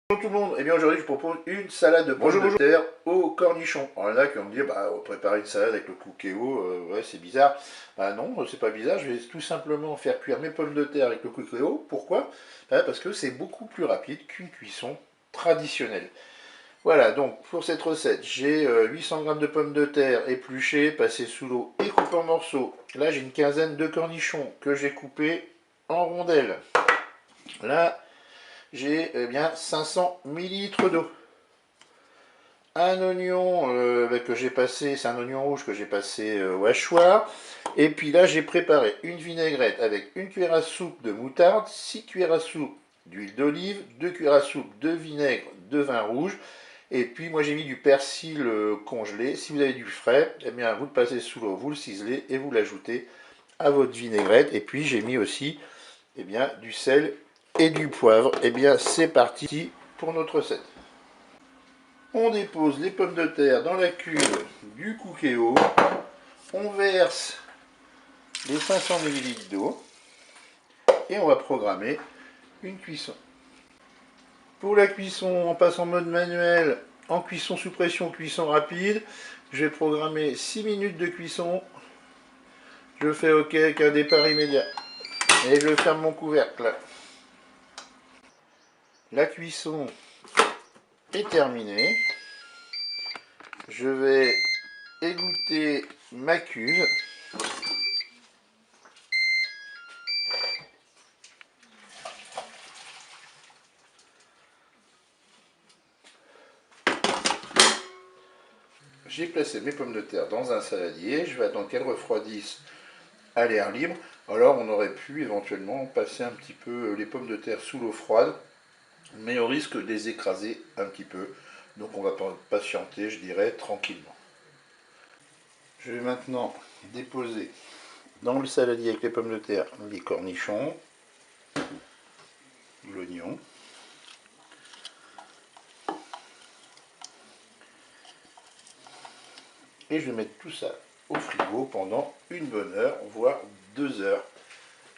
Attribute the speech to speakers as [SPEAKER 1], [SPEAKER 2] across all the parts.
[SPEAKER 1] Bonjour tout le monde, et bien aujourd'hui je vous propose une salade de pommes de terre aux cornichons. Alors il y en a qui vont me dire, on va préparer une salade avec le cookéo, ouais c'est bizarre. Bah non, c'est pas bizarre, je vais tout simplement faire cuire mes pommes de terre avec le cookéo. Pourquoi? Parce que c'est beaucoup plus rapide qu'une cuisson traditionnelle. Voilà, donc pour cette recette, j'ai 800 g de pommes de terre épluchées, passées sous l'eau et coupées en morceaux. Là j'ai une quinzaine de cornichons que j'ai coupés en rondelles. Là, j'ai bien 500 ml d'eau. Un oignon que j'ai passé, c'est un oignon rouge que j'ai passé au hachoir. Et puis là, j'ai préparé une vinaigrette avec une cuillère à soupe de moutarde, 6 cuillères à soupe d'huile d'olive, 2 cuillères à soupe de vinaigre de vin rouge. Et puis moi j'ai mis du persil congelé. Si vous avez du frais, eh bien vous le passez sous l'eau, vous le ciselez et vous l'ajoutez à votre vinaigrette. Et puis j'ai mis aussi du sel et du poivre. Et bien c'est parti pour notre recette. On dépose les pommes de terre dans la cuve du cookéo. On verse les 500 ml d'eau et on va programmer une cuisson. Pour la cuisson, on passe en mode manuel, en cuisson sous pression, cuisson rapide. Je vais programmer 6 minutes de cuisson. Je fais OK avec un départ immédiat. Et je ferme mon couvercle. La cuisson est terminée. Je vais égoutter ma cuve. J'ai placé mes pommes de terre dans un saladier. Je vais attendre qu'elles refroidissent à l'air libre. Alors on aurait pu éventuellement passer un petit peu les pommes de terre sous l'eau froide, mais on risque de les écraser un petit peu. Donc on va patienter, je dirais, tranquillement. Je vais maintenant déposer dans le saladier avec les pommes de terre les cornichons, l'oignon. Et je vais mettre tout ça au frigo pendant une bonne heure, voire 2 heures.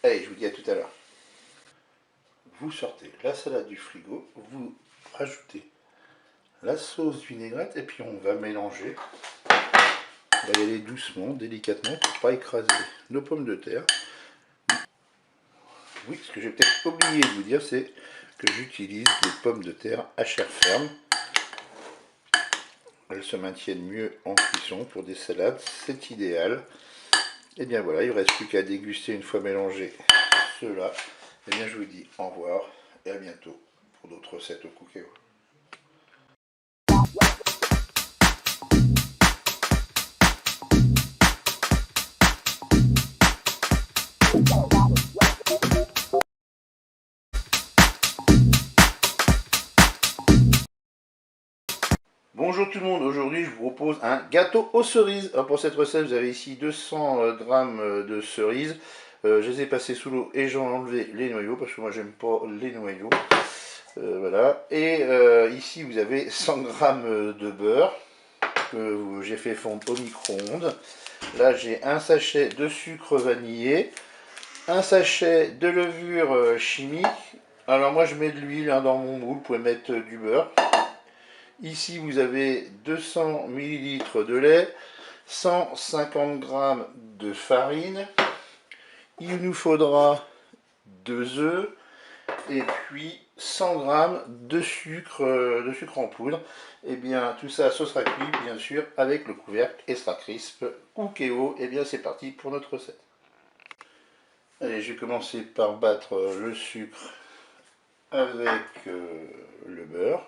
[SPEAKER 1] Allez, je vous dis à tout à l'heure. Vous sortez la salade du frigo, vous rajoutez la sauce vinaigrette et puis on va mélanger. On va y aller doucement, délicatement pour ne pas écraser nos pommes de terre. Oui, ce que j'ai peut-être oublié de vous dire, c'est que j'utilise des pommes de terre à chair ferme. Elles se maintiennent mieux en cuisson pour des salades, c'est idéal. Et bien voilà, il ne reste plus qu'à déguster une fois mélangé cela. Et bien je vous dis au revoir et à bientôt pour d'autres recettes au cookéo. Bonjour tout le monde, aujourd'hui je vous propose un gâteau aux cerises. Alors pour cette recette vous avez ici 200 g de cerises. Je les ai passées sous l'eau et j'en ai enlevé les noyaux parce que moi j'aime pas les noyaux. Voilà. Et ici vous avez 100 g de beurre que j'ai fait fondre au micro-ondes. Là j'ai un sachet de sucre vanillé, un sachet de levure chimique. Alors moi je mets de l'huile dans mon moule, vous pouvez mettre du beurre. Ici, vous avez 200 ml de lait, 150 g de farine. Il nous faudra 2 œufs et puis 100 g de sucre en poudre. Et bien, tout ça, ce sera cuit, bien sûr, avec le couvercle Extra Crisp Cookéo. Et bien, c'est parti pour notre recette. Allez, je vais commencer par battre le sucre avec le beurre.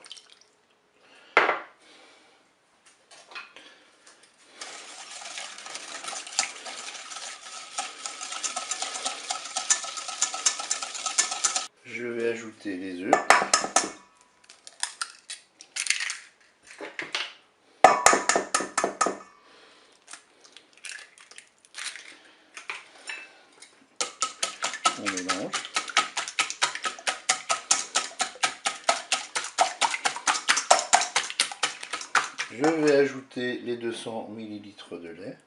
[SPEAKER 1] Je vais ajouter les œufs. On mélange. Je vais ajouter les 200 ml de lait.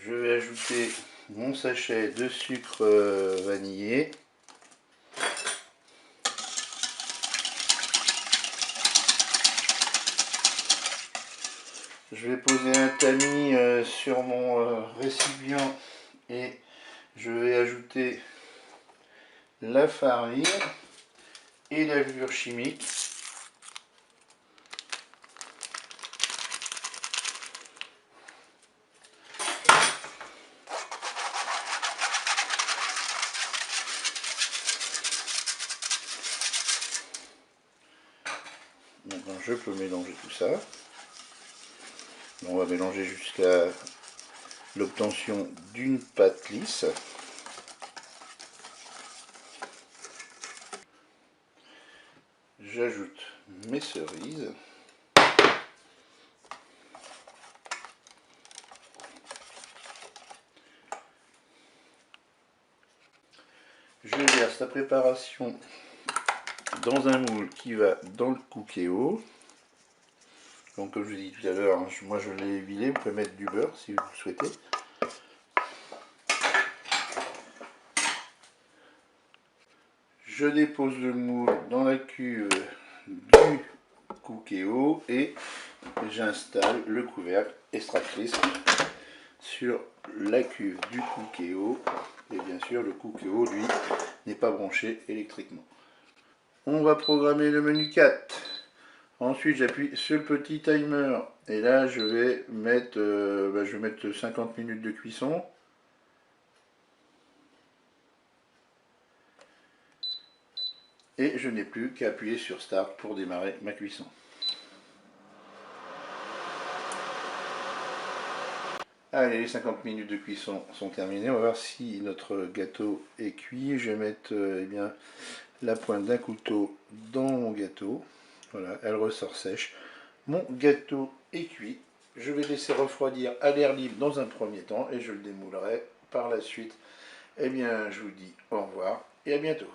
[SPEAKER 1] je vais ajouter mon sachet de sucre vanillé. Je vais poser un tamis sur mon récipient et je vais ajouter la farine et la levure chimique. Maintenant je peux mélanger tout ça. On va mélanger jusqu'à l'obtention d'une pâte lisse. J'ajoute mes cerises. Je verse la préparation dans un moule qui va dans le Cookéo. Donc comme je vous ai dit tout à l'heure, moi je l'ai huilé, vous pouvez mettre du beurre si vous le souhaitez. Je dépose le moule dans la cuve du Cookéo et j'installe le couvercle extractrice sur la cuve du Cookéo. Et bien sûr le Cookéo lui n'est pas branché électriquement. On va programmer le menu 4. Ensuite j'appuie sur le petit timer et là je vais mettre 50 minutes de cuisson. Et je n'ai plus qu'à appuyer sur Start pour démarrer ma cuisson. Allez, les 50 minutes de cuisson sont terminées. On va voir si notre gâteau est cuit. Je vais mettre la pointe d'un couteau dans mon gâteau. Voilà, elle ressort sèche. Mon gâteau est cuit. Je vais laisser refroidir à l'air libre dans un premier temps et je le démoulerai par la suite. Eh bien, je vous dis au revoir et à bientôt.